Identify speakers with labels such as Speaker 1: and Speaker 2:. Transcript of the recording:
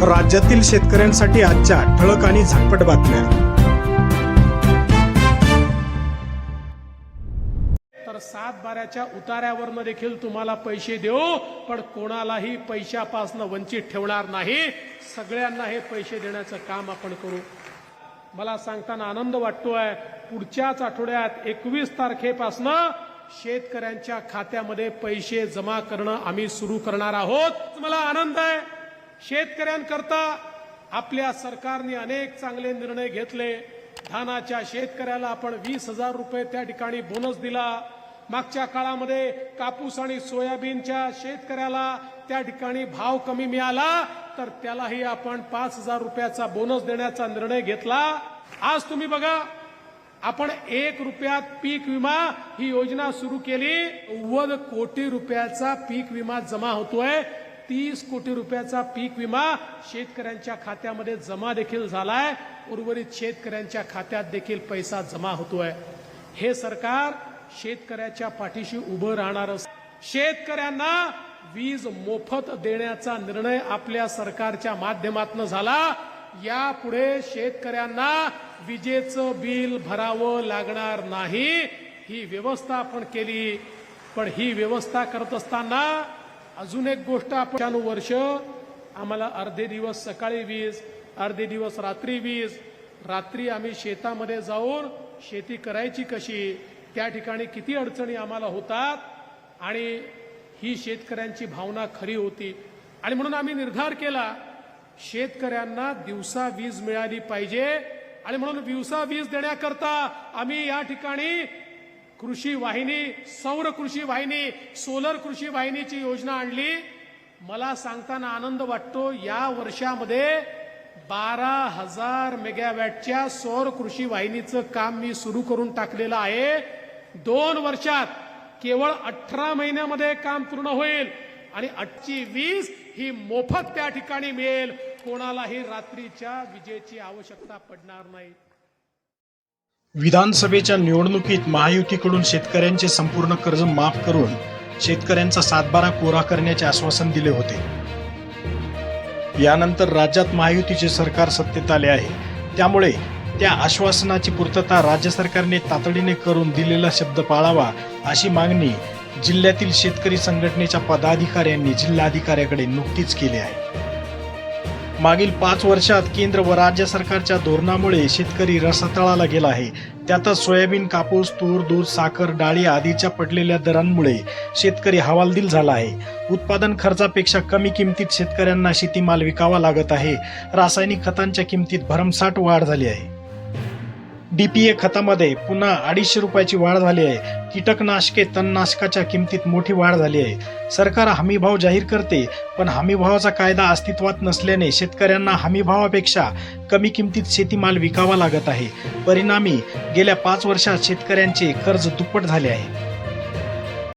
Speaker 1: राज्यातील शेतकऱ्यांसाठी आजच्या ठळक आणि झटपट बातम्या।
Speaker 2: तर 7/12च्या उतार्यावरनं देखील तुम्हाला पैसे देऊ, पण कोणालाही पैशापासून वंचित ठेवणार नाही। सगळ्यांना हे पैसे देण्याचं काम आपण करू। मला सांगताना आनंद वाटतोय, पुढच्याच आठवड्यात 21 तारखेपासून शेतकऱ्यांच्या खात्यामध्ये पैसे जमा करणं आम्ही सुरू करणार आहोत। मला आनंद आहे, शेतकऱ्यांकरता आपल्या सरकारने अनेक चांगले निर्णय घेतले। धानाच्या शेतकऱ्याला आपण 20,000 रुपये त्या ठिकाणी बोनस दिला। मागच्या काळामध्ये कापूस आणि सोयाबीनच्या शेतकऱ्याला त्या ठिकाणी भाव कमी मिळाला, तर त्यालाही आपण 5,000 रुपयाचा बोनस देण्याचा निर्णय घेतला। आज तुम्ही बघा, आपण 1 रुपयात पीक विमा ही योजना सुरू केली। 90 कोटी रुपयाचा पीक विमा जमा होतोय। 30 कोटी रुपयाचा पीक विमा शेतकऱ्यांच्या खात्यामध्ये जमा देखील झालाय। उर्वरित शेतकऱ्यांच्या खात्यात देखील पैसा जमा होतोय। हे सरकार शेतकऱ्याच्या पाठीशी उभं राहणार। शेतकऱ्यांना वीज मोफत देण्याचा निर्णय आपल्या सरकारच्या माध्यमातून झाला। यापुढे शेतकऱ्यांना विजेचं बिल भरावं लागणार नाही, ही व्यवस्था आपण केली। पण ही व्यवस्था करत असताना अजून एक गोष्ट, आपण वर्ष आम्हाला अर्धे दिवस सकाळी वीज, अर्धे दिवस रात्री वीज। रात्री आम्ही शेतामध्ये जाऊन शेती करायची कशी, त्या ठिकाणी किती अडचणी आम्हाला होतात, आणि ही शेतकऱ्यांची भावना खरी होती। आणि म्हणून आम्ही निर्धार केला, शेतकऱ्यांना दिवसा वीज मिळाली पाहिजे। आणि म्हणून दिवसा वीज देण्याकरता आम्ही या ठिकाणी कृषी वाहिनी, सौर कृषी वाहिनी, सोलर कृषी वाहिनीची योजना आणली। मला सांगताना आनंद वाटतो, या वर्षामध्ये 12,000 मेगावॅटच्या सौर कृषी वाहिनीचं काम मी सुरू करून टाकलेलं आहे। 2 वर्षात केवळ 18 महिन्यामध्ये काम पूर्ण होईल, आणि 8ची वीज ही मोफत त्या ठिकाणी मिळेल। कोणालाही रात्रीच्या विजेची आवश्यकता पडणार नाही।
Speaker 1: विधानसभेच्या निवडणुकीत महायुतीकडून शेतकऱ्यांचे संपूर्ण कर्ज माफ करून शेतकऱ्यांचा 7/12 कोरा करण्याचे आश्वासन दिले होते। यानंतर राज्यात महायुतीचे सरकार सत्तेत आले आहे, त्यामुळे त्या आश्वासनाची पूर्तता राज्य सरकारने तातडीने करून दिलेला शब्द पाळावा, अशी मागणी जिल्ह्यातील शेतकरी संघटनेच्या पदाधिकाऱ्यांनी जिल्हाधिकाऱ्याकडे नुकतीच केली आहे। मागील 5 वर्षात केंद्र व राज्य सरकारच्या धोरणामुळे शेतकरी रसातळाला गेला आहे। त्यातच सोयाबीन, कापूस, तूर, दूध, साखर, डाळी आदीच्या पडलेल्या दरांमुळे शेतकरी हवालदिल झाला आहे। उत्पादन खर्चापेक्षा कमी किमतीत शेतकऱ्यांना शेतीमाल विकावा लागत आहे। रासायनिक खतांच्या किमतीत भरमसाठ वाढ झाली आहे। DPA खतामध्ये पुन्हा 250 रुपयाची वाढ झाली आहे। कीटकनाशके, तणनाशकाच्या किमतीत मोठी वाढ झाली आहे। सरकार हमीभाव जाहीर करते, पण हमीभावाचा कायदा अस्तित्वात नसल्याने शेतकऱ्यांना हमीभावापेक्षा कमी किमतीत शेतीमाल विकावा लागत आहे। परिणामी गेल्या 5 वर्षात शेतकऱ्यांचे कर्ज दुप्पट झाले आहे।